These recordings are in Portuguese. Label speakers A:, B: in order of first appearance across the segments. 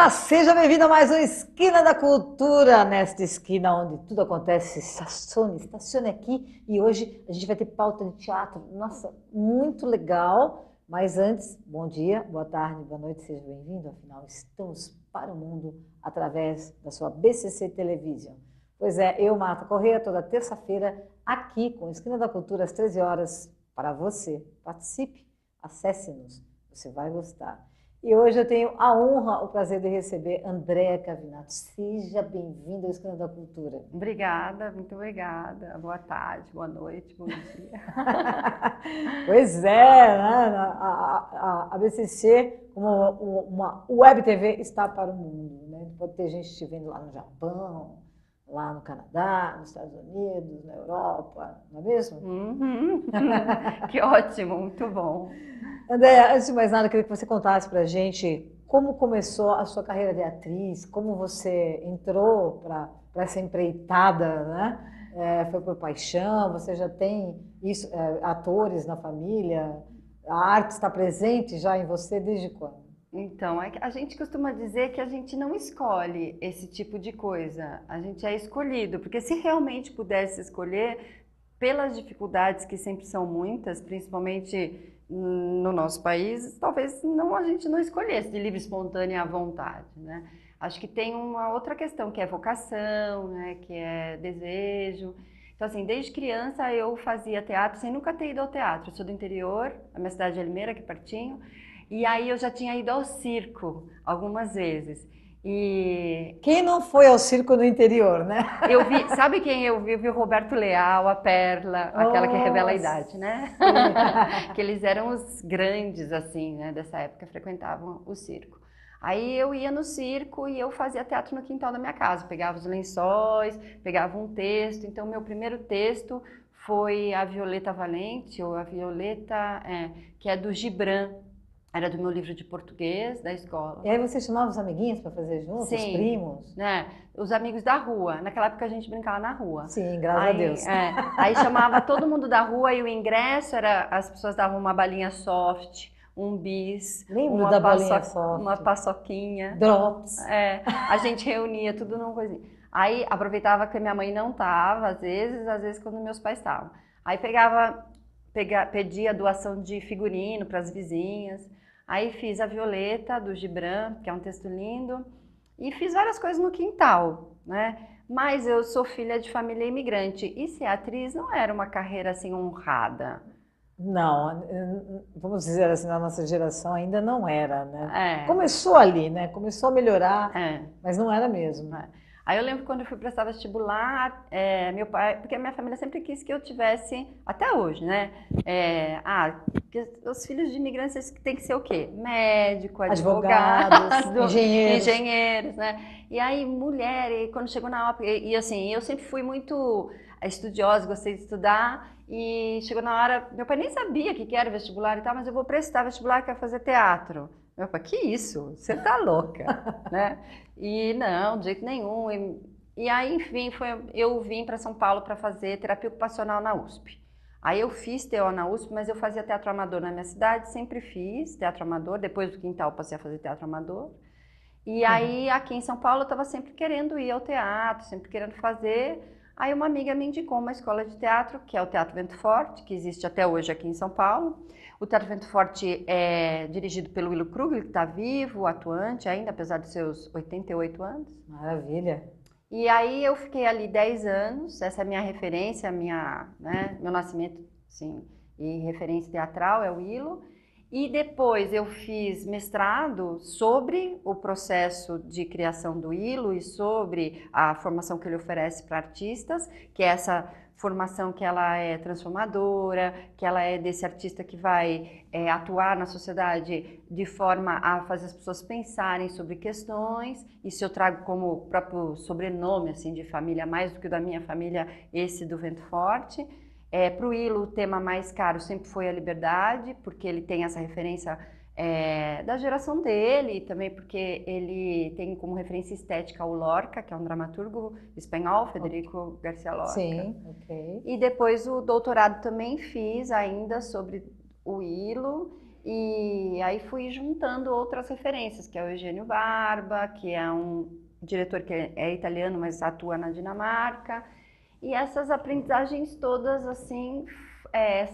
A: Olá, seja bem-vindo a mais um Esquina da Cultura, nesta esquina onde tudo acontece. Estacione aqui e hoje a gente vai ter pauta de teatro. Nossa, muito legal. Mas antes, bom dia, boa tarde, boa noite, seja bem-vindo. Afinal, estamos para o mundo através da sua BCC Television. Pois é, eu, Marta Corrêa, toda terça-feira aqui com Esquina da Cultura às 13 horas para você. Participe, acesse-nos, você vai gostar. E hoje eu tenho a honra, o prazer de receber Andréa Cavinato. Seja bem-vinda ao Esquina da Cultura.
B: Obrigada, muito obrigada. Boa tarde, boa noite, bom dia.
A: Pois é, né? A BCC, como uma web TV, está para o mundo. Né? Pode ter gente te vendo lá no Japão, lá no Canadá, nos Estados Unidos, na Europa, não é mesmo?
B: Que ótimo, muito bom.
A: Andréa, antes de mais nada, eu queria que você contasse para a gente como começou a sua carreira de atriz, como você entrou para essa empreitada, né? Foi por paixão, você já tem isso, atores na família, a arte está presente já em você desde quando?
B: Então, a gente costuma dizer que a gente não escolhe esse tipo de coisa, a gente é escolhido, porque se realmente pudesse escolher, pelas dificuldades que sempre são muitas, principalmente no nosso país, talvez a gente não escolhesse de livre, espontânea vontade, né? Acho que tem uma outra questão que é vocação, né? Que é desejo. Então, assim, desde criança eu fazia teatro sem nunca ter ido ao teatro. Eu sou do interior, a minha cidade é Limeira, aqui pertinho, e aí eu já tinha ido ao circo algumas vezes. E
A: quem não foi ao circo no interior, né?
B: eu vi, sabe quem eu vi? Eu vi o Roberto Leal, a Perla, aquela que revela a idade, né? Que eles eram os grandes, assim, né, dessa época, frequentavam o circo. Aí eu ia no circo e eu fazia teatro no quintal da minha casa, pegava os lençóis, pegava um texto. Então, meu primeiro texto foi a Violeta Valente, ou a Violeta, que é do Gibran, era do meu livro de português da escola.
A: E aí você chamava os amiguinhos para fazer junto, os
B: Sim,
A: primos?
B: né? Os amigos da rua. Naquela época a gente brincava na rua.
A: Sim, graças a
B: Aí,
A: Deus.
B: aí chamava todo mundo da rua e o ingresso era, as pessoas davam uma balinha soft, um bis,
A: Lembro da bolinha soft.
B: uma paçoquinha.
A: Drops.
B: A gente reunia tudo numa coisinha. Aí aproveitava que minha mãe não estava, às vezes quando meus pais estavam. Aí pedia doação de figurino para as vizinhas. Aí fiz a Violeta, do Gibran, que é um texto lindo, e fiz várias coisas no quintal, né? Mas eu sou filha de família imigrante, e ser atriz não era uma carreira assim honrada.
A: Não, vamos dizer assim, na nossa geração ainda não era, né?
B: É,
A: Começou ali, né? Começou a melhorar,
B: é.
A: mas não era mesmo.
B: Aí eu lembro quando eu fui prestar vestibular, meu pai, porque a minha família sempre quis que eu tivesse, até hoje, né? Porque os filhos de imigrantes eles têm que ser o quê? Médico,
A: Advogados,
B: engenheiros, né? E aí, mulher, e quando chegou na hora, e assim, eu sempre fui muito estudiosa, gostei de estudar, e chegou na hora, meu pai nem sabia o que era vestibular e tal, mas eu vou prestar vestibular, quero fazer teatro. Meu pai, que isso? Você tá louca, né? E não, de jeito nenhum. E aí, enfim, eu vim para São Paulo para fazer terapia ocupacional na USP. Aí eu fiz TO na USP, mas eu fazia teatro amador na minha cidade, sempre fiz teatro amador, depois do quintal passei a fazer teatro amador. E aí, aqui em São Paulo, eu estava sempre querendo ir ao teatro, sempre querendo fazer. Aí uma amiga me indicou uma escola de teatro, que é o Teatro Vento Forte, que existe até hoje aqui em São Paulo. O Teatro Vento Forte é dirigido pelo Willo Krugli, que está vivo, atuante ainda, apesar dos seus 88 anos.
A: Maravilha.
B: E aí eu fiquei ali 10 anos, essa é a minha referência, meu nascimento, sim, e referência teatral é o Willo. E depois eu fiz mestrado sobre o processo de criação do Willo e sobre a formação que ele oferece para artistas, que é essa formação que ela é transformadora, que ela é desse artista que vai atuar na sociedade de forma a fazer as pessoas pensarem sobre questões. Isso eu trago como próprio sobrenome assim, de família, mais do que o da minha família, esse do Vento Forte. Para o Willo, o tema mais caro sempre foi a liberdade, porque ele tem essa referência da geração dele, e também porque ele tem como referência estética o Lorca, que é um dramaturgo espanhol, Federico García Lorca.
A: Sim, ok.
B: E depois o doutorado também fiz ainda sobre o Willo, E aí fui juntando outras referências, que é o Eugênio Barba, que é um diretor que é italiano, mas atua na Dinamarca. E essas aprendizagens todas, assim,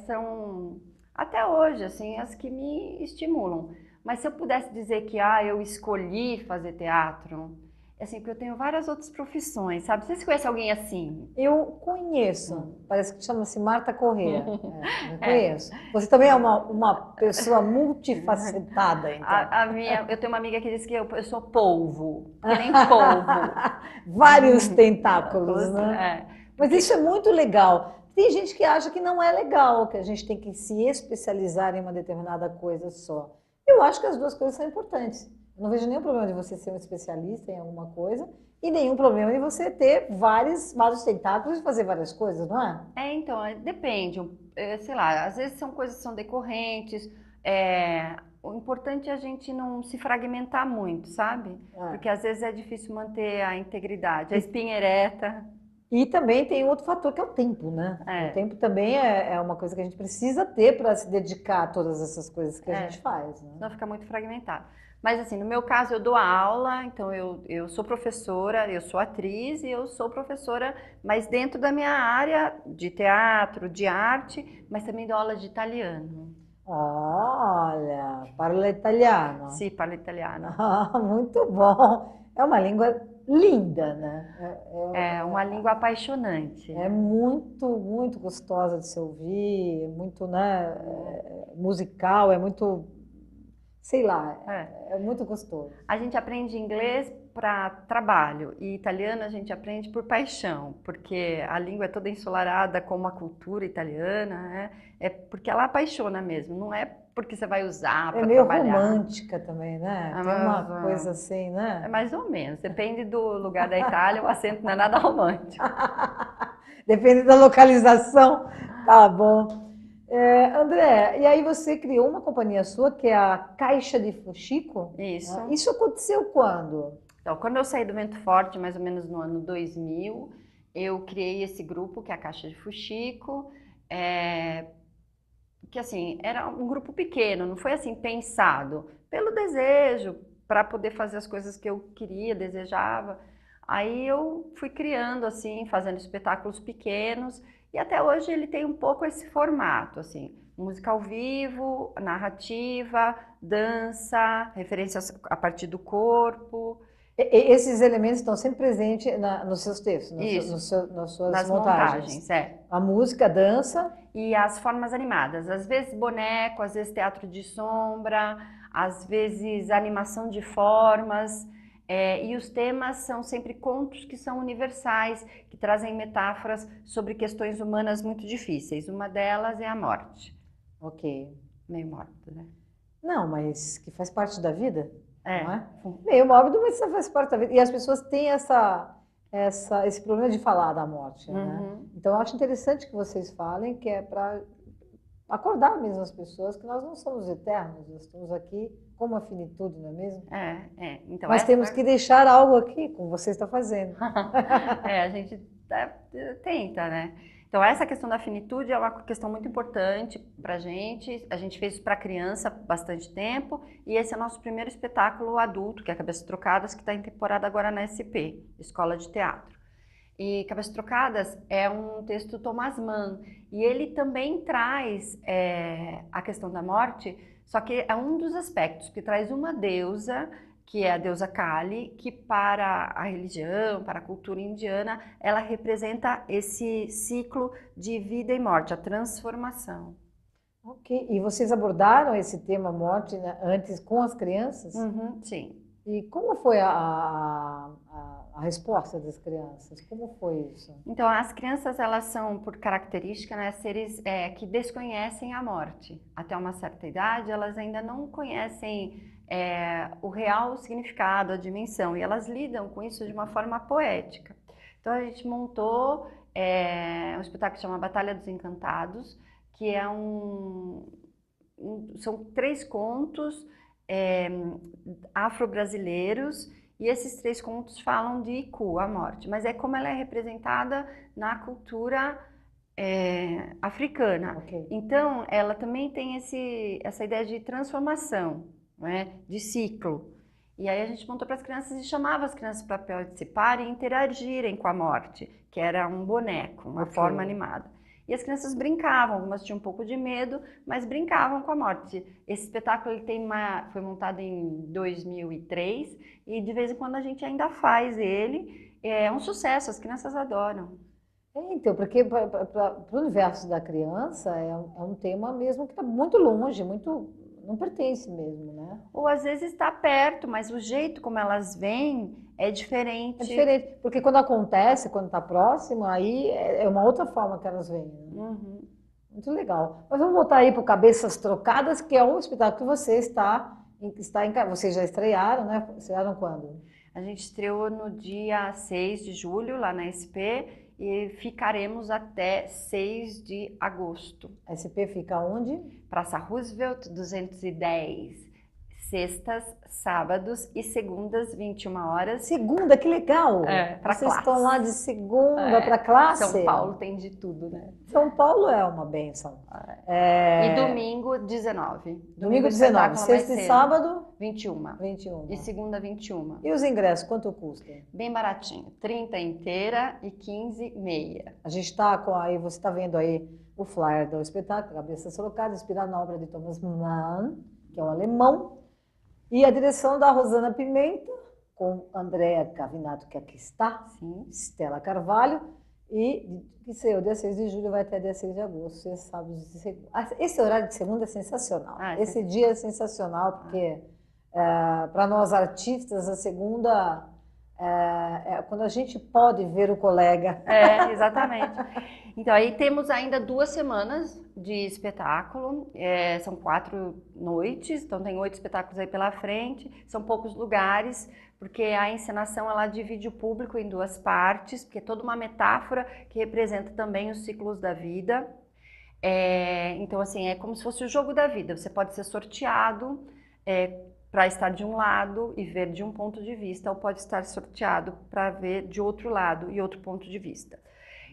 B: são até hoje, assim, as que me estimulam. Mas se eu pudesse dizer que, eu escolhi fazer teatro, assim, porque eu tenho várias outras profissões, sabe? Você conhece alguém assim?
A: Eu conheço, parece que chama-se Marta Corrêa. Eu
B: É.
A: conheço. Você também é uma pessoa multifacetada, então.
B: Eu tenho uma amiga que diz que eu sou polvo, que nem polvo.
A: Vários tentáculos, né?
B: É,
A: Mas
B: porque
A: isso é muito legal. Tem gente que acha que não é legal, que a gente tem que se especializar em uma determinada coisa só. Eu acho que as duas coisas são importantes. Eu não vejo nenhum problema de você ser um especialista em alguma coisa e nenhum problema de você ter vários tentáculos e fazer várias coisas, não é?
B: Então, depende, sei lá, às vezes são coisas que são decorrentes, o importante é a gente não se fragmentar muito, sabe?
A: É.
B: Porque às vezes é difícil manter a integridade, a espinha ereta.
A: E também tem outro fator que é o tempo, né? O tempo também é uma coisa que a gente precisa ter para se dedicar a todas essas coisas que a gente faz, né?
B: Senão fica muito fragmentado. Mas assim, no meu caso eu dou aula, então eu sou professora, eu sou atriz e eu sou professora, mas dentro da minha área de teatro, de arte, mas também dou aula de italiano.
A: Olha, parla italiano.
B: Sì, parlo italiano.
A: Ah, muito bom. É uma língua linda, né?
B: É uma língua apaixonante.
A: É muito, muito gostosa de se ouvir, é muito, né, musical, é muito, sei lá, é muito gostoso.
B: A gente aprende inglês para trabalho e italiano a gente aprende por paixão, porque a língua é toda ensolarada como a cultura italiana, né? É porque ela apaixona mesmo, não é porque você vai usar
A: É
B: para
A: meio
B: trabalhar.
A: romântica também, né? Tem uma coisa assim, né?
B: É mais ou menos, depende do lugar da Itália, o acento não é nada romântico.
A: Depende da localização, tá bom. André, e aí você criou uma companhia sua que é a Caixa de Fuxico?
B: Isso.
A: Isso aconteceu quando?
B: Então, quando eu saí do Vento Forte, mais ou menos no ano 2000, eu criei esse grupo, que é a Caixa de Fuxico, que assim, era um grupo pequeno, não foi assim pensado, pelo desejo, para poder fazer as coisas que eu queria, desejava. Aí eu fui criando assim, fazendo espetáculos pequenos, e até hoje ele tem um pouco esse formato, assim, música ao vivo, narrativa, dança, referências a partir do corpo.
A: Esses elementos estão sempre presentes nos seus textos, nas suas
B: Nas
A: montagens. A música, a dança.
B: E as formas animadas. Às vezes boneco, às vezes teatro de sombra, às vezes animação de formas. E os temas são sempre contos que são universais, que trazem metáforas sobre questões humanas muito difíceis. Uma delas é a morte.
A: Ok.
B: Meio morta, né?
A: Não, mas que faz parte da vida. Não é?
B: Uhum.
A: Meio mórbido, mas isso faz parte da vida. E as pessoas têm esse problema de falar da morte, né? Então, eu acho interessante que vocês falem, que é para acordar mesmo as pessoas, que nós não somos eternos, nós estamos aqui com uma finitude, não é mesmo?
B: Então,
A: mas temos que deixar algo aqui, como você está fazendo.
B: A gente tenta, né? Então, essa questão da finitude é uma questão muito importante para a gente. A gente fez isso para criança há bastante tempo. E esse é o nosso primeiro espetáculo adulto, que é Cabeças Trocadas, que está em temporada agora na SP, Escola de Teatro. E Cabeças Trocadas é um texto do Thomas Mann. E ele também traz a questão da morte, só que é um dos aspectos, que traz uma deusa, que é a deusa Kali, que para a religião, para a cultura indiana, ela representa esse ciclo de vida e morte, a transformação.
A: Ok. E vocês abordaram esse tema morte, né, antes com as crianças?
B: Sim.
A: E como foi a resposta das crianças? Como foi isso?
B: Então, as crianças, elas são, por característica, né, seres que desconhecem a morte. Até uma certa idade, elas ainda não conhecem o real significado, a dimensão, e elas lidam com isso de uma forma poética. Então, a gente montou um espetáculo que chama Batalha dos Encantados, que é são 3 contos afro-brasileiros, e esses 3 contos falam de Iku, a morte, mas é como ela é representada na cultura africana.
A: Ok.
B: Então, ela também tem essa ideia de transformação, né? De ciclo. E aí a gente montou para as crianças e chamava as crianças para participarem e interagirem com a morte, que era um boneco, uma
A: Ok.
B: forma animada. E as crianças brincavam, algumas tinham um pouco de medo, mas brincavam com a morte. Esse espetáculo ele foi montado em 2003 e de vez em quando a gente ainda faz ele. É um sucesso, as crianças adoram.
A: Então, porque para o universo da criança é um tema mesmo que está muito longe, muito não pertence mesmo, né?
B: Ou às vezes está perto, mas o jeito como elas vêm é
A: É
B: diferente.
A: diferente, porque quando acontece, quando está próximo, aí é uma outra forma que elas veem, né?
B: Uhum.
A: Muito legal. Mas vamos voltar aí para o Cabeças Trocadas, que é um espetáculo que você vocês já estrearam, né? Estrearam quando?
B: A gente estreou no dia 6 de julho, lá na SP, e ficaremos até 6 de agosto.
A: A SP fica onde?
B: Praça Roosevelt, 210. Sextas, sábados e segundas, 21 horas.
A: Segunda, que legal!
B: Para
A: Vocês
B: classe.
A: estão lá de segunda para classe?
B: São Paulo tem de tudo, né?
A: São Paulo é uma bênção.
B: E domingo, 19.
A: Domingo
B: o
A: 19,
B: espetáculo mais
A: sexta e
B: cedo.
A: sábado?
B: 21.
A: 21.
B: E segunda, 21.
A: E os ingressos, quanto custa?
B: Bem baratinho. 30 inteira e 15 meia.
A: A gente está aí, você está vendo aí o flyer do espetáculo, Cabeças Trocadas, inspirado na obra de Thomas Mann, que é um alemão, e a direção da Rosana Pimenta, com Andréa Cavinato, que aqui está,
B: Sim.
A: Estela Carvalho, e que sei, o dia 6 de julho vai até dia 6 de agosto, sexta, sábado e segunda. Esse horário de segunda é sensacional. Esse dia é sensacional, porque para nós artistas, a segunda é quando a gente pode ver o colega.
B: Exatamente. Então, aí temos ainda 2 semanas de espetáculo, são 4 noites, então tem 8 espetáculos aí pela frente, são poucos lugares, porque a encenação ela divide o público em 2 partes, porque é toda uma metáfora que representa também os ciclos da vida. Então, assim, é como se fosse o jogo da vida, você pode ser sorteado para estar de um lado e ver de um ponto de vista, ou pode estar sorteado para ver de outro lado e outro ponto de vista.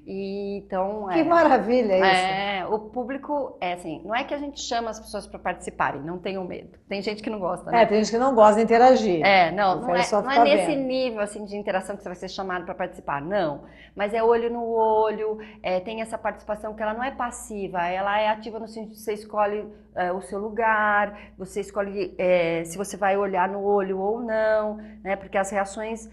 B: E, então,
A: que maravilha isso!
B: O público, assim, não é que a gente chama as pessoas para participarem, não tenham medo. Tem gente que não gosta, né?
A: Tem gente que não gosta de interagir.
B: Não é nesse nível assim, de interação que você vai ser chamado para participar, não. Mas é olho no olho, tem essa participação que ela não é passiva, ela é ativa no sentido de você escolhe o seu lugar, você escolhe se você vai olhar no olho ou não, né? Porque as reações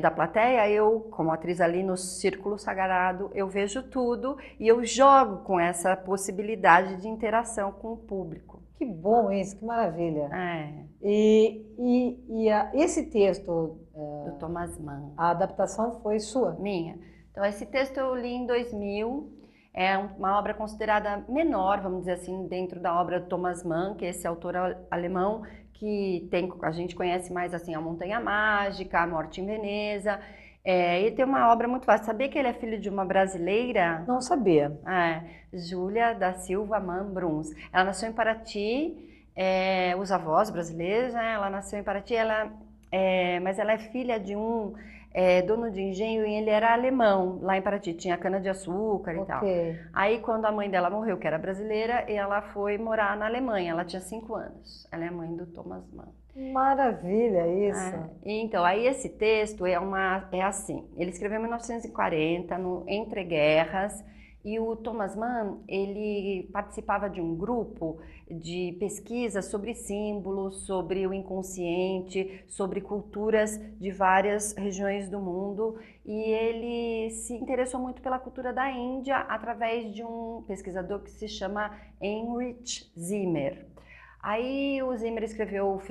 B: da plateia, eu, como atriz ali no Círculo Sagrado, eu vejo tudo e eu jogo com essa possibilidade de interação com o público.
A: Que bom isso, que maravilha. E esse texto
B: do Thomas Mann.
A: A adaptação foi sua?
B: Minha. Então, esse texto eu li em 2000. É uma obra considerada menor, vamos dizer assim, dentro da obra do Thomas Mann, que é esse autor alemão que a gente conhece mais assim, A Montanha Mágica, A Morte em Veneza. Ele tem uma obra muito vasta. Sabia que ele é filho de uma brasileira?
A: Não sabia.
B: Júlia da Silva Mann Bruns. Ela nasceu em Paraty, os avós brasileiros, né? Ela nasceu em Paraty, mas ela é filha de um dono de engenho e ele era alemão. Lá em Paraty tinha cana-de-açúcar e tal. Aí quando a mãe dela morreu, que era brasileira, ela foi morar na Alemanha. Ela tinha 5 anos. Ela é mãe do Thomas Mann.
A: Maravilha isso.
B: Então, aí esse texto é assim, ele escreveu em 1940, entre guerras, e o Thomas Mann, ele participava de um grupo de pesquisa sobre símbolos, sobre o inconsciente, sobre culturas de várias regiões do mundo, e ele se interessou muito pela cultura da Índia através de um pesquisador que se chama Heinrich Zimmer. Aí o Zimmer escreveu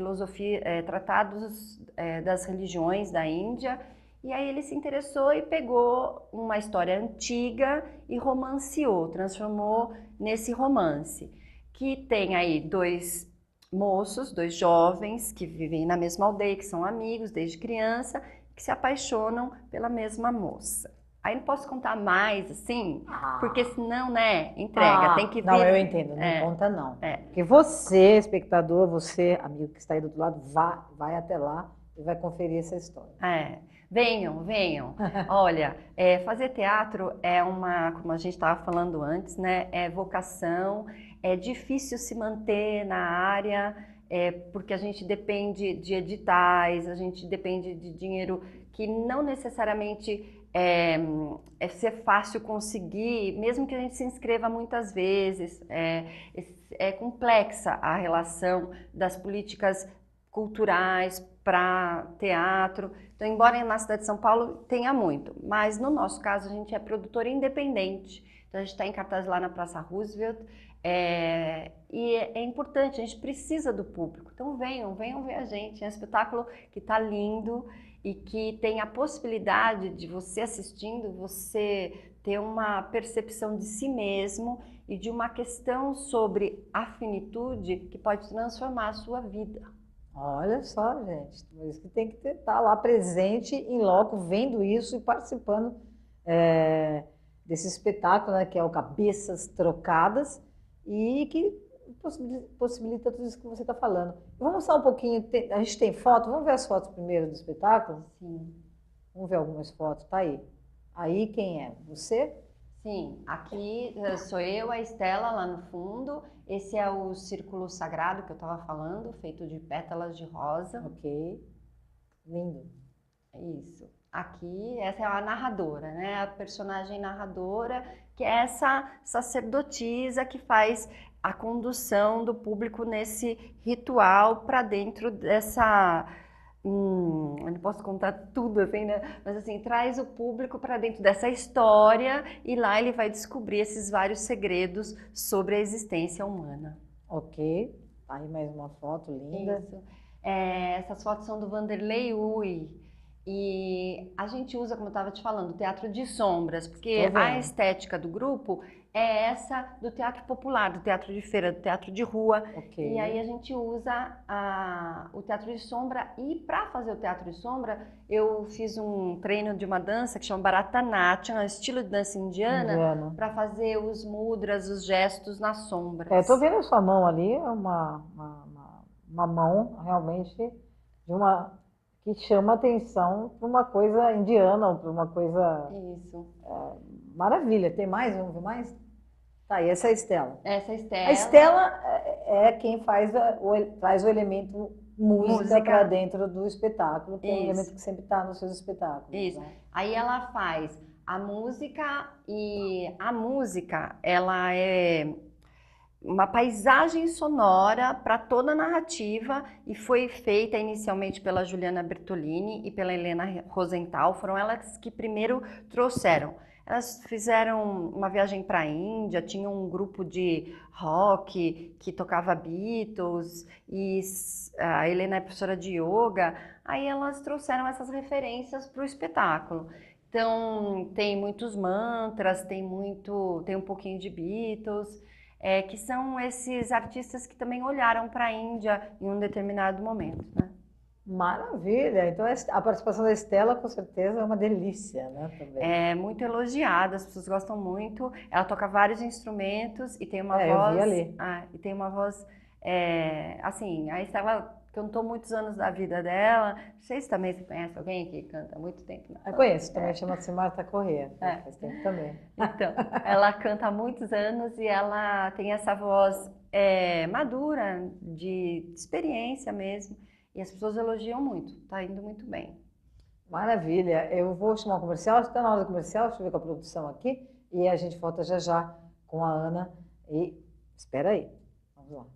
B: tratados das religiões da Índia, e aí ele se interessou e pegou uma história antiga e romanceou, transformou nesse romance, que tem aí 2 moços, 2 jovens que vivem na mesma aldeia, que são amigos desde criança, que se apaixonam pela mesma moça. Aí não posso contar mais, assim, porque senão, né, entrega, tem que ver.
A: Não, eu entendo, não conta não. Porque você, espectador, você, amigo que está aí do outro lado, vai até lá e vai conferir essa história.
B: Venham, venham. Olha, fazer teatro é como a gente estava falando antes, né? É vocação, é difícil se manter na área, porque a gente depende de editais, a gente depende de dinheiro que não necessariamente é ser fácil conseguir, mesmo que a gente se inscreva muitas vezes. É complexa a relação das políticas culturais para teatro. Então, embora na cidade de São Paulo tenha muito, mas no nosso caso a gente é produtora independente. Então, a gente está em cartaz lá na Praça Roosevelt, e é importante, a gente precisa do público. Então, venham ver a gente. É um espetáculo que está lindo e que tem a possibilidade de você assistindo, você ter uma percepção de si mesmo e de uma questão sobre a finitude que pode transformar a sua vida.
A: Olha só, gente, por isso que tem que estar lá presente em loco, vendo isso e participando desse espetáculo, né, que é o Cabeças Trocadas, e que possibilita tudo isso que você está falando. Vamos mostrar um pouquinho, a gente tem foto, vamos ver as fotos primeiro do espetáculo?
B: Sim.
A: Vamos ver algumas fotos, tá aí. Aí quem é? Você?
B: Sim, aqui sou eu, a Estela, lá no fundo. Esse é o círculo sagrado que eu estava falando, feito de pétalas de rosa.
A: Ok, lindo.
B: Isso. Aqui, essa é a narradora, né? A personagem narradora, que é essa sacerdotisa que faz a condução do público nesse ritual para dentro dessa... eu não posso contar tudo assim, né? Mas assim, traz o público para dentro dessa história e lá ele vai descobrir esses vários segredos sobre a existência humana.
A: Ok, aí mais uma foto linda.
B: Isso. Essas fotos são do Vanderlei Uy. E a gente usa, como eu estava te falando, teatro de sombras, porque a estética do grupo é essa do teatro popular, do teatro de feira, do teatro de rua.
A: Okay.
B: E aí a gente usa o teatro de sombra. E para fazer o teatro de sombra, eu fiz um treino de uma dança que chama Bharatanatyam, um estilo de dança indiana, para fazer os mudras, os gestos nas sombras.
A: Estou vendo a sua mão ali, é uma mão realmente de uma... que chama atenção para uma coisa indiana, ou para uma coisa...
B: Isso.
A: Maravilha. Tem mais? Vamos ver mais? Tá, e essa é a Estela.
B: Essa é a Estela.
A: A Estela é quem traz o elemento música para dentro do espetáculo, que é um elemento que sempre está nos seus espetáculos.
B: Isso.
A: Né?
B: Aí ela faz a música, e a música, ela é uma paisagem sonora para toda a narrativa e foi feita inicialmente pela Juliana Bertolini e pela Helena Rosenthal. Foram elas que primeiro trouxeram. Elas fizeram uma viagem para a Índia, tinham um grupo de rock que tocava Beatles, e a Helena é professora de yoga. Aí elas trouxeram essas referências para o espetáculo. Então tem muitos mantras, tem um pouquinho de Beatles. Que são esses artistas que também olharam para a Índia em um determinado momento, né?
A: Maravilha! Então a participação da Estela com certeza é uma delícia, né? Também.
B: É muito elogiada, as pessoas gostam muito. Ela toca vários instrumentos e tem uma voz.
A: Eu vi ali.
B: E tem uma voz, assim, a Estela cantou muitos anos da vida dela. Não sei se também você conhece alguém que canta há muito tempo.
A: Eu conheço, também chama-se Marta Corrêa. Faz tempo também.
B: Então, ela canta há muitos anos e ela tem essa voz madura, de experiência mesmo. E as pessoas elogiam muito, tá indo muito bem.
A: Maravilha. Eu vou chamar o comercial, está na hora do comercial, deixa eu ver com a produção aqui. E a gente volta já já com a Ana. E espera aí, vamos lá.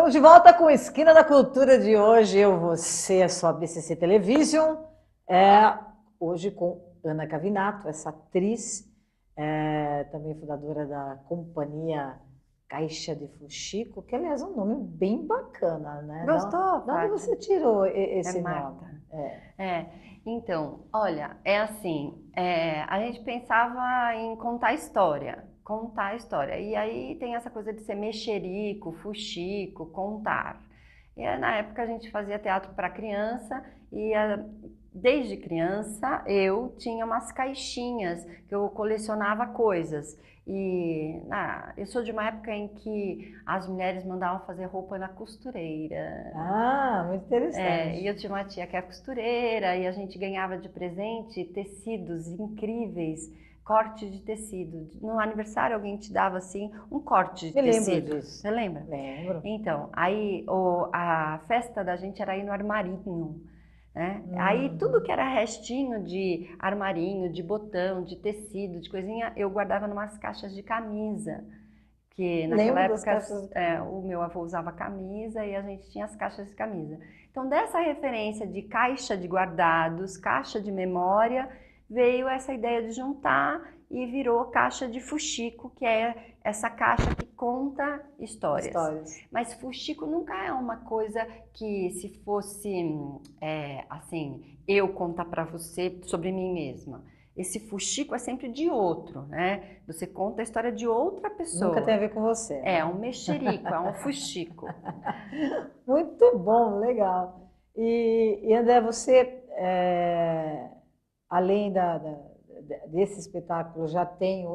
A: Estamos de volta com a Esquina da Cultura de hoje. Eu, você, a sua BCC Television. Hoje com Ana Cavinato, essa atriz, também fundadora da companhia Caixa de Fuxico, que aliás é um nome bem bacana, né?
B: Gostou,
A: De onde você tirou esse nome?
B: Então, olha, é assim, a gente pensava em contar história, e aí tem essa coisa de ser mexerico, fuxico, contar. E na época a gente fazia teatro para criança e desde criança eu tinha umas caixinhas que eu colecionava coisas. E eu sou de uma época em que as mulheres mandavam fazer roupa na costureira.
A: Ah, muito interessante.
B: E eu tinha uma tia que é costureira e a gente ganhava de presente tecidos incríveis, corte de tecido. No aniversário alguém te dava assim um corte de tecido.
A: Me lembro disso.
B: Você lembra?
A: Lembro.
B: Então, aí a festa da gente era ir no armarinho. Né? Aí tudo que era restinho de armarinho, de botão, de tecido, de coisinha, eu guardava numas caixas de camisa. Que naquela época o meu avô usava camisa e a gente tinha as caixas de camisa. Então dessa referência de caixa de guardados, caixa de memória, veio essa ideia de juntar e virou caixa de fuxico, que é essa caixa que conta histórias. Mas fuxico nunca é uma coisa que se fosse assim, eu contar para você sobre mim mesma. Esse fuxico é sempre de outro, né? Você conta a história de outra pessoa.
A: Nunca tem a ver com você. Né?
B: É um mexerico, é um fuxico.
A: Muito bom, legal. E André, você, além desse espetáculo, já tem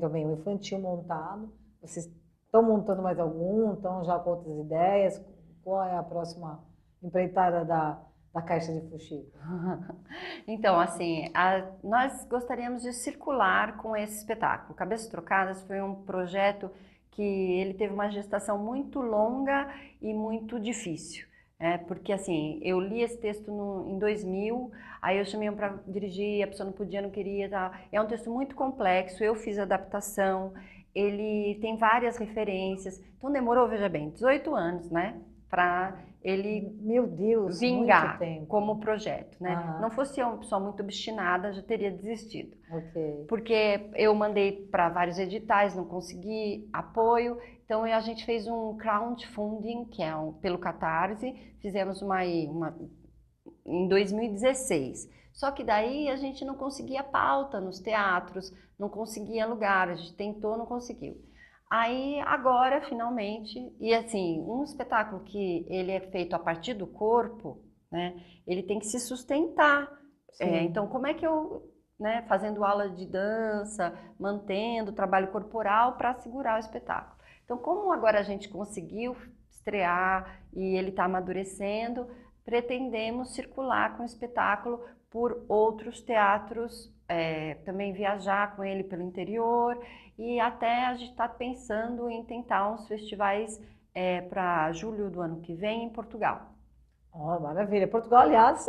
A: também o infantil montado. Vocês estão montando mais algum? Estão já com outras ideias? Qual é a próxima empreitada da Caixa de Fuxico?
B: Então, assim, nós gostaríamos de circular com esse espetáculo. Cabeças Trocadas foi um projeto que ele teve uma gestação muito longa e muito difícil. Porque, assim, eu li esse texto em 2000, aí eu chamei para dirigir, a pessoa não podia, não queria, tá? É um texto muito complexo, eu fiz a adaptação, ele tem várias referências, então demorou, veja bem, 18 anos, né? Para ele,
A: meu Deus,
B: vingar
A: muito tempo.
B: como projeto, né? Não fosse uma pessoa muito obstinada, já teria desistido.
A: Okay.
B: Porque eu mandei para vários editais, não consegui apoio, então a gente fez um crowdfunding, que é pelo Catarse, fizemos uma em 2016. Só que daí a gente não conseguia pauta nos teatros, não conseguia lugar, a gente tentou, não conseguiu. Aí agora, finalmente, e assim, um espetáculo que ele é feito a partir do corpo, né, ele tem que se sustentar. Então, como é que eu, né, fazendo aula de dança, mantendo o trabalho corporal para segurar o espetáculo? Então, como agora a gente conseguiu estrear e ele está amadurecendo, pretendemos circular com o espetáculo por outros teatros, também viajar com ele pelo interior e até a gente está pensando em tentar uns festivais para julho do ano que vem em Portugal.
A: Oh, maravilha. Portugal, aliás,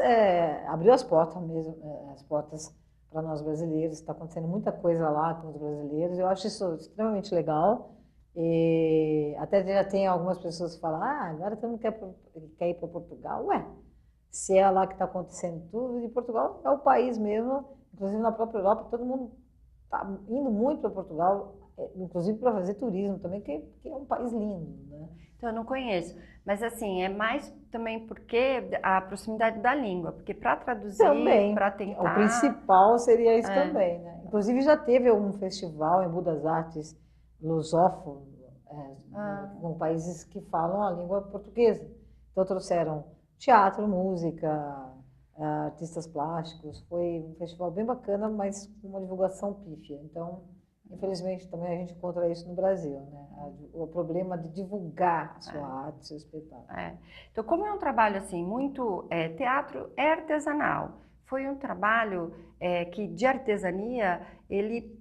A: abriu as portas mesmo, as portas para nós brasileiros. Está acontecendo muita coisa lá com os brasileiros. Eu acho isso extremamente legal. E até já tem algumas pessoas que falam, agora todo mundo quer ir para Portugal. Ué, se é lá que está acontecendo tudo, e Portugal é o país mesmo, inclusive na própria Europa, todo mundo está indo muito para Portugal, inclusive para fazer turismo também, que é um país lindo, né?
B: Então, eu não conheço, mas assim, é mais também porque a proximidade da língua, porque para traduzir, para tentar...
A: O principal seria isso também, né? Inclusive já teve um festival em Budas Artes, lusófono, com países que falam a língua portuguesa. Então trouxeram teatro, música, artistas plásticos. Foi um festival bem bacana, mas com uma divulgação pífia. Então, infelizmente, também a gente encontra isso no Brasil, né? O problema de divulgar a sua arte, seu espetáculo.
B: Então, como é um trabalho assim, muito teatro é artesanal. Foi um trabalho que de artesania ele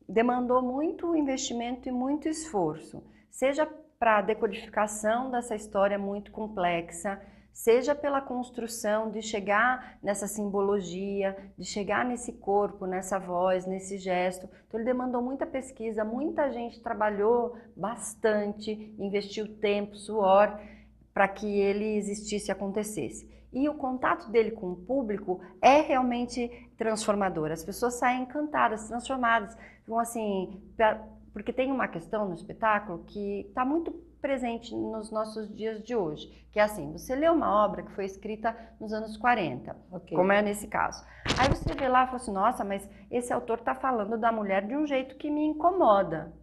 B: demandou muito investimento e muito esforço, seja para a decodificação dessa história muito complexa, seja pela construção de chegar nessa simbologia, de chegar nesse corpo, nessa voz, nesse gesto. Então ele demandou muita pesquisa, muita gente trabalhou bastante, investiu tempo, suor, para que ele existisse e acontecesse. E o contato dele com o público é realmente transformador. As pessoas saem encantadas, transformadas. Vão assim, porque tem uma questão no espetáculo que está muito presente nos nossos dias de hoje, que é assim, você lê uma obra que foi escrita nos anos 40, como é nesse caso. Aí você vê lá e fala assim, nossa, mas esse autor está falando da mulher de um jeito que me incomoda.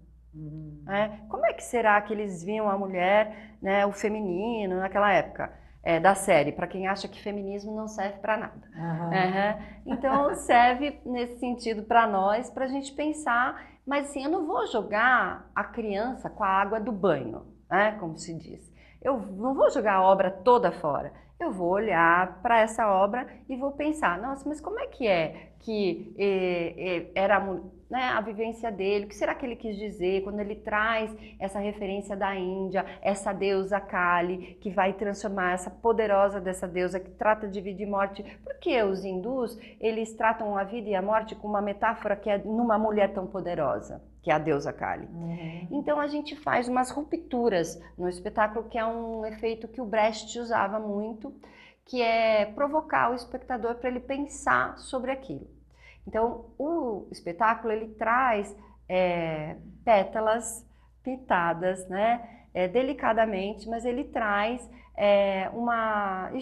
B: Como é que será que eles viam a mulher, né, o feminino naquela época da série, para quem acha que feminismo não serve para nada. Então serve nesse sentido para nós, para a gente pensar, mas assim, eu não vou jogar a criança com a água do banho, como se diz. Eu não vou jogar a obra toda fora. Eu vou olhar para essa obra e vou pensar, nossa, mas como é que era a vivência dele? O que será que ele quis dizer quando ele traz essa referência da Índia, essa deusa Kali, que vai transformar essa poderosa dessa deusa que trata de vida e morte? Porque os hindus, eles tratam a vida e a morte com uma metáfora que é numa mulher tão poderosa, que é a deusa Kali. Então a gente faz umas rupturas no espetáculo, que é um efeito que o Brecht usava muito, que é provocar o espectador para ele pensar sobre aquilo. Então o espetáculo ele traz pétalas pintadas, delicadamente, mas ele traz um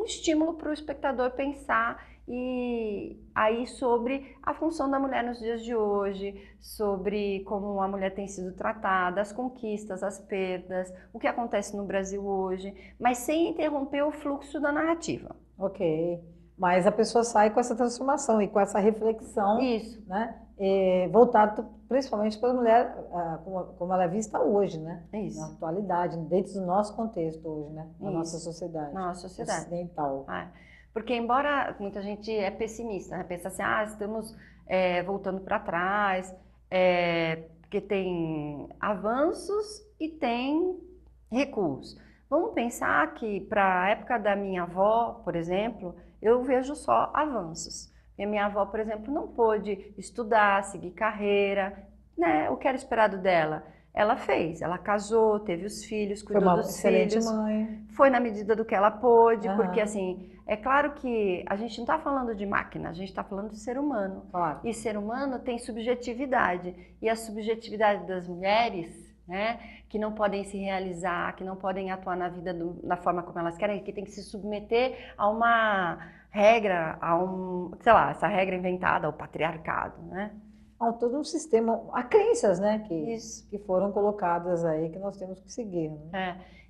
B: estímulo para o espectador pensar e aí sobre a função da mulher nos dias de hoje, sobre como a mulher tem sido tratada, as conquistas, as perdas, o que acontece no Brasil hoje, mas sem interromper o fluxo da narrativa.
A: Ok, mas a pessoa sai com essa transformação e com essa reflexão,
B: Isso.
A: Voltado principalmente para a mulher, como ela é vista hoje,
B: Isso.
A: Na atualidade, dentro do nosso contexto hoje, na nossa sociedade,
B: na nossa sociedade
A: ocidental.
B: Porque embora muita gente é pessimista, pensa assim, estamos voltando para trás, porque tem avanços e tem recuos. Vamos pensar que para a época da minha avó, por exemplo, eu vejo só avanços. E a minha avó, por exemplo, não pôde estudar, seguir carreira, o que era esperado dela. Ela fez, ela casou, teve os filhos, cuidou dos filhos.
A: Foi uma excelente mãe.
B: Foi na medida do que ela pôde, porque assim, é claro que a gente não está falando de máquina, a gente está falando de ser humano.
A: Claro.
B: E ser humano tem subjetividade. E a subjetividade das mulheres, que não podem se realizar, que não podem atuar na vida da forma como elas querem, que tem que se submeter a uma regra, essa regra inventada, ao patriarcado,
A: Há todo um sistema, há crenças, que foram colocadas aí, que nós temos que seguir.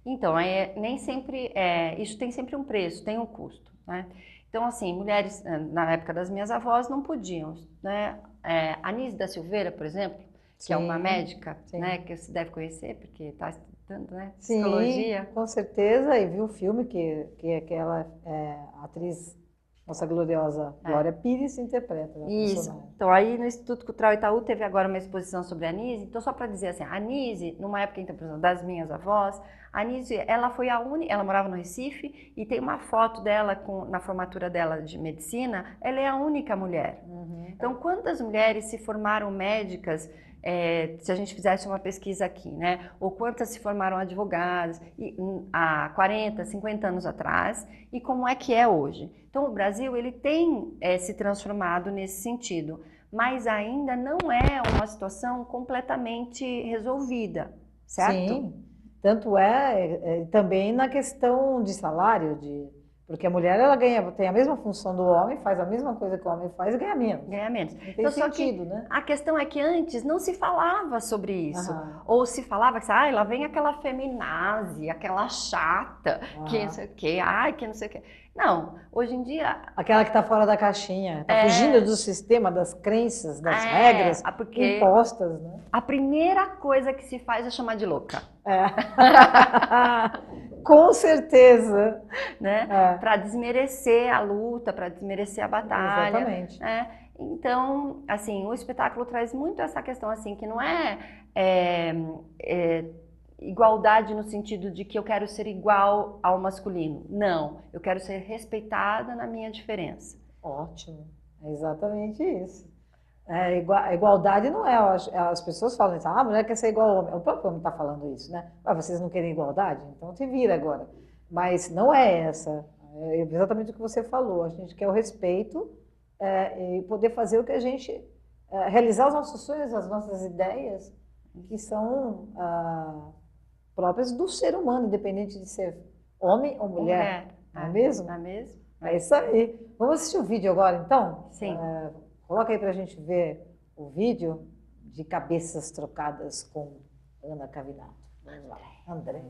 B: Então, nem sempre, isso tem sempre um preço, tem um custo, Então, assim, mulheres, na época das minhas avós, não podiam, Anísia da Silveira, por exemplo, que é uma médica, que você deve conhecer, porque está estudando, psicologia.
A: Sim, com certeza, e viu o filme que aquela atriz, nossa gloriosa Glória Pires, interpreta.
B: Isso. Então, aí no Instituto Cultural Itaú teve agora uma exposição sobre a Anísia. Então, só para dizer assim, a Anísia, numa época então, por exemplo, das minhas avós, a Anísia, ela foi a única, ela morava no Recife e tem uma foto dela na formatura dela de medicina, ela é a única mulher. Então, quantas mulheres se formaram médicas, se a gente fizesse uma pesquisa aqui, ou quantas se formaram advogadas há 40, 50 anos atrás, e como é que é hoje. Então, o Brasil ele tem se transformado nesse sentido, mas ainda não é uma situação completamente resolvida, certo?
A: Sim, tanto também na questão de salário, porque a mulher ela tem a mesma função do homem, faz a mesma coisa que o homem faz e ganha menos.
B: Ganha menos.
A: Não tem então, sentido,
B: A questão é que antes não se falava sobre isso. Ou se falava que, lá vem aquela feminazi, aquela chata, que não sei o quê, que não sei o quê. Não, hoje em dia...
A: Aquela que está fora da caixinha, está fugindo do sistema, das crenças, das regras impostas,
B: A primeira coisa que se faz é chamar de louca.
A: Com certeza.
B: Para desmerecer a luta, para desmerecer a batalha.
A: Exatamente.
B: Então, assim, o espetáculo traz muito essa questão, assim, que não igualdade no sentido de que eu quero ser igual ao masculino. Não, eu quero ser respeitada na minha diferença.
A: Ótimo, é exatamente isso. Igualdade não é, as pessoas falam isso, a mulher quer ser igual ao homem. O próprio homem está falando isso, né? Ah, vocês não querem igualdade? Então te vira agora. Mas não é essa. É exatamente o que você falou. A gente quer o respeito e poder fazer o que a gente. Realizar os nossos sonhos, as nossas ideias, que são próprias do ser humano, independente de ser homem ou mulher. Não é mesmo?
B: Não é mesmo?
A: É isso aí. Vamos assistir o vídeo agora, então?
B: Sim.
A: Coloca aí para a gente ver o vídeo de Cabeças Trocadas com Ana Cavinato. Vamos lá, André.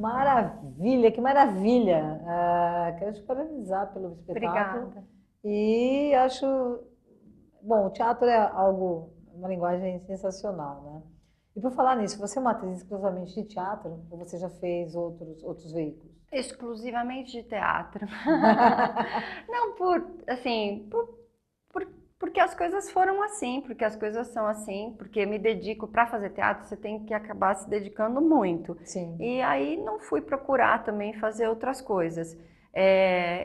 A: Maravilha, que maravilha! Quero te parabenizar pelo espetáculo.
B: Obrigada.
A: E acho, bom, o teatro é uma linguagem sensacional, né? E por falar nisso, você é uma atriz exclusivamente de teatro ou você já fez outros veículos?
B: Exclusivamente de teatro. Não porque as coisas foram assim, porque as coisas são assim, porque me dedico para fazer teatro, você tem que acabar se dedicando muito.
A: Sim.
B: E aí não fui procurar também fazer outras coisas.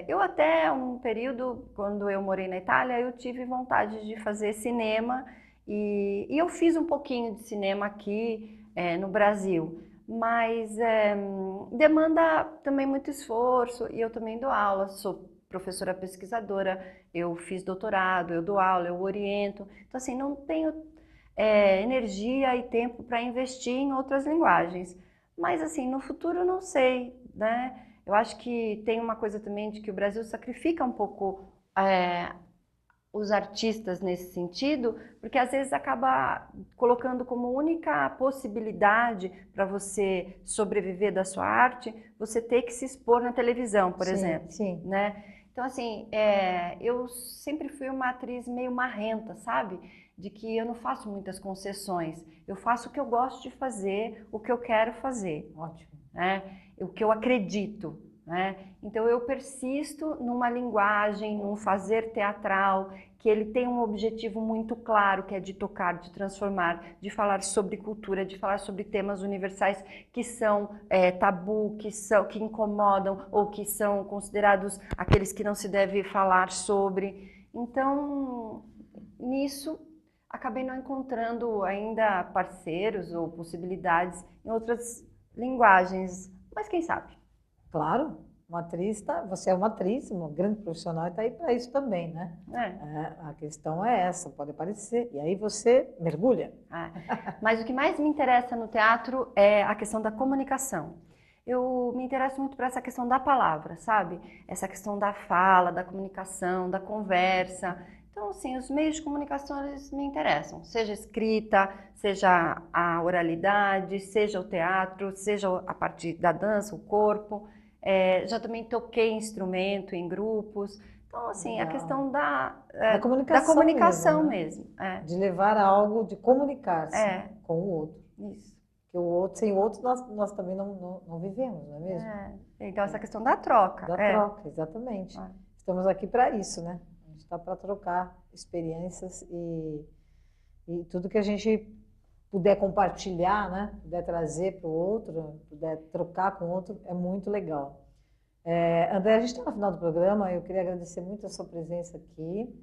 B: Eu até um período, quando eu morei na Itália, eu tive vontade de fazer cinema e eu fiz um pouquinho de cinema aqui no Brasil. Mas demanda também muito esforço e eu também dou aula, sou professora pesquisadora, eu fiz doutorado, eu dou aula, eu oriento. Então, assim, não tenho energia e tempo para investir em outras linguagens. Mas, assim, no futuro não sei, né? Eu acho que tem uma coisa também de que o Brasil sacrifica um pouco os artistas nesse sentido, porque às vezes acaba colocando como única possibilidade para você sobreviver da sua arte, você ter que se expor na televisão, por exemplo.
A: Sim.
B: Né? Então, assim, eu sempre fui uma atriz meio marrenta, sabe? De que eu não faço muitas concessões. Eu faço o que eu gosto de fazer, o que eu quero fazer.
A: Ótimo.
B: Né? O que eu acredito. Né? Então eu persisto numa linguagem, num fazer teatral, que ele tem um objetivo muito claro, que é de tocar, de transformar, de falar sobre cultura, de falar sobre temas universais que são tabu, que incomodam ou que são considerados aqueles que não se deve falar sobre. Então, nisso, acabei não encontrando ainda parceiros ou possibilidades em outras linguagens, mas quem sabe?
A: Claro, uma atriz, você é uma atriz, uma grande profissional e está aí para isso também, né? A questão é essa, pode aparecer, e aí você mergulha.
B: Mas o que mais me interessa no teatro é a questão da comunicação. Eu me interesso muito por essa questão da palavra, sabe? Essa questão da fala, da comunicação, da conversa. Então, assim, os meios de comunicação, eles me interessam. Seja escrita, seja a oralidade, seja o teatro, seja a parte da dança, o corpo. Já também toquei instrumento em grupos. Então, assim, a questão da comunicação mesmo.
A: De levar algo, de comunicar-se com o outro.
B: Isso.
A: Porque o outro, sem o outro, nós também não vivemos, não é mesmo?
B: Então, essa questão da troca.
A: Da troca, exatamente. Estamos aqui para isso, né? A gente está para trocar experiências e tudo que a gente puder compartilhar, né? Puder trazer para o outro, puder trocar com o outro, é muito legal. André, a gente está no final do programa, eu queria agradecer muito a sua presença aqui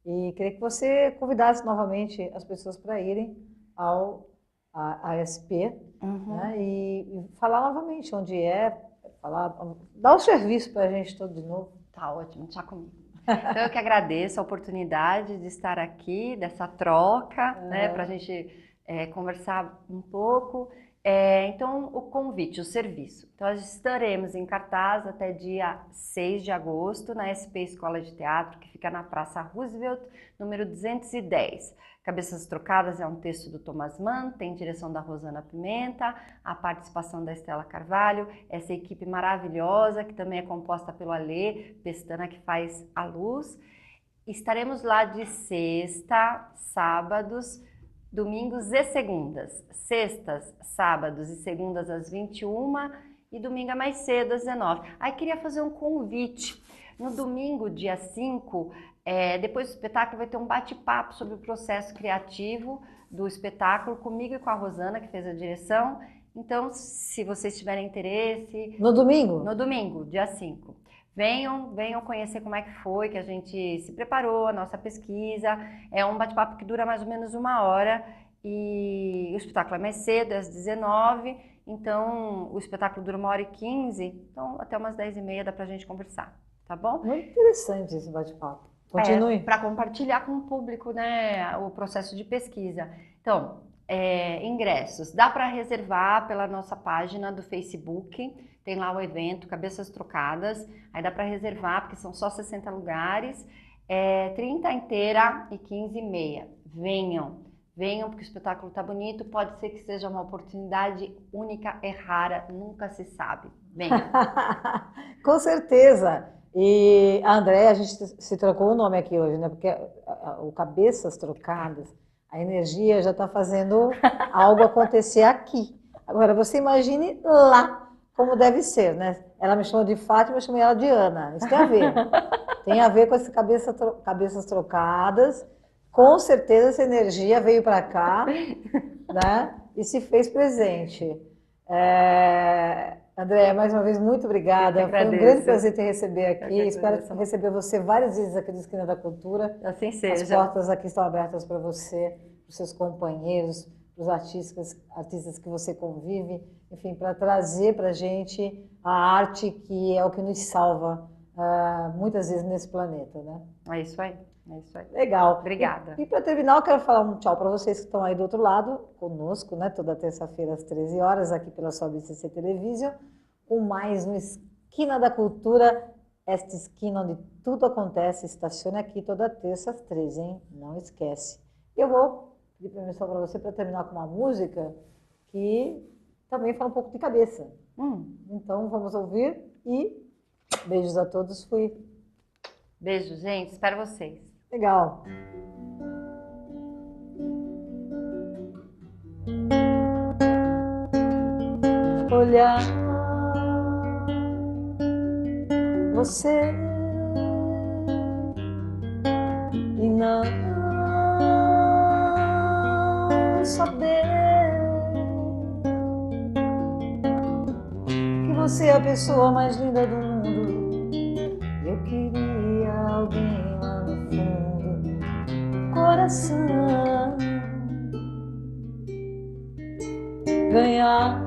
A: e queria que você convidasse novamente as pessoas para irem ao ASP, né? E falar novamente onde dar o serviço para a gente todo de novo.
B: Tá ótimo, tá comigo. Então eu que agradeço a oportunidade de estar aqui, dessa troca, né, para a gente conversar um pouco. Então, o convite, o serviço. Então, nós estaremos em cartaz até dia 6 de agosto, na SP Escola de Teatro, que fica na Praça Roosevelt, número 210. Cabeças Trocadas é um texto do Thomas Mann, tem direção da Rosana Pimenta, a participação da Estela Carvalho, essa equipe maravilhosa, que também é composta pelo Alê Pestana, que faz a luz. Estaremos lá de sexta, sábados, domingos e segundas. Sextas, sábados e segundas às 21h e domingo mais cedo às 19h. Aí queria fazer um convite. No domingo, dia 5, depois do espetáculo vai ter um bate-papo sobre o processo criativo do espetáculo comigo e com a Rosana, que fez a direção. Então, se vocês tiverem interesse...
A: No domingo?
B: No domingo, dia 5. Venham conhecer como é que foi, que a gente se preparou, a nossa pesquisa. É um bate-papo que dura mais ou menos 1h e o espetáculo é mais cedo, é às 19h. Então, o espetáculo dura 1h15, então até umas 10h30 dá pra gente conversar, tá bom?
A: Muito interessante esse bate-papo. Continue.
B: Para compartilhar com o público, né, o processo de pesquisa. Então, ingressos. Dá para reservar pela nossa página do Facebook. Tem lá o evento Cabeças Trocadas. Aí dá para reservar, porque são só 60 lugares. 30 inteira e 15 meia. Venham, porque o espetáculo tá bonito. Pode ser que seja uma oportunidade única e rara. Nunca se sabe. Venham.
A: Com certeza. E a André, a gente se trocou o nome aqui hoje, né? Porque o Cabeças Trocadas, a energia já está fazendo algo acontecer aqui. Agora, você imagine lá como deve ser, né? Ela me chamou de Fátima, eu chamei ela de Ana. Isso tem a ver. Tem a ver com essas cabeças trocadas. Com certeza essa energia veio para cá, né? E se fez presente. André, mais uma vez, muito obrigada. Foi um grande prazer te receber aqui. Espero receber você várias vezes aqui na Esquina da Cultura.
B: Assim seja.
A: As portas aqui estão abertas para você, para os seus companheiros, para os artistas que você convive, enfim, para trazer para a gente a arte que é o que nos salva muitas vezes nesse planeta, né?
B: É isso aí. É isso aí.
A: Legal.
B: Obrigada.
A: E para terminar, eu quero falar um tchau para vocês que estão aí do outro lado, conosco, né? Toda terça-feira às 13 horas, aqui pela sua BCC Television, com mais uma Esquina da Cultura, esta esquina onde tudo acontece. Estacione aqui toda terça às 13, hein? Não esquece. Eu vou pedir permissão para você para terminar com uma música que também fala um pouco de cabeça. Então, vamos ouvir e beijos a todos. Fui.
B: Beijo, gente. Espero vocês.
A: Legal. Olhar você e não saber que você é a pessoa mais linda do mundo. Eu queria alguém lá no fundo do coração ganhar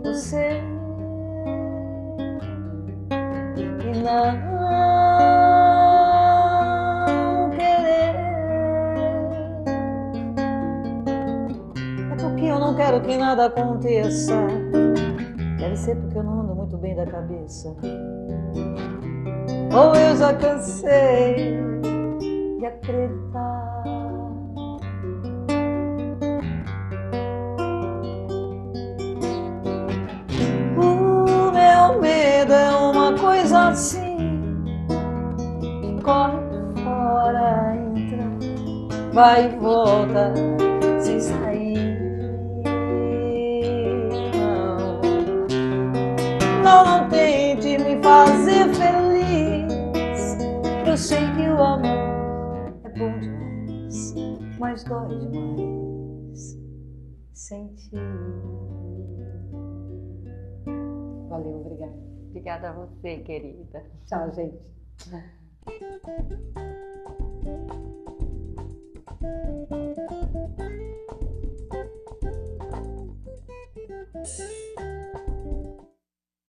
A: você e não querer. É porque eu não quero que nada aconteça. Deve ser porque eu não ando muito bem da cabeça. Ou eu já cansei de acreditar. O meu medo é uma coisa assim, que corre fora, entra, vai e volta, sem sair. Não tente me fazer feliz. Eu sei que o amor é bom demais, mas dói demais sentir. Valeu, obrigada.
B: Obrigada a você, querida.
A: Tchau, gente.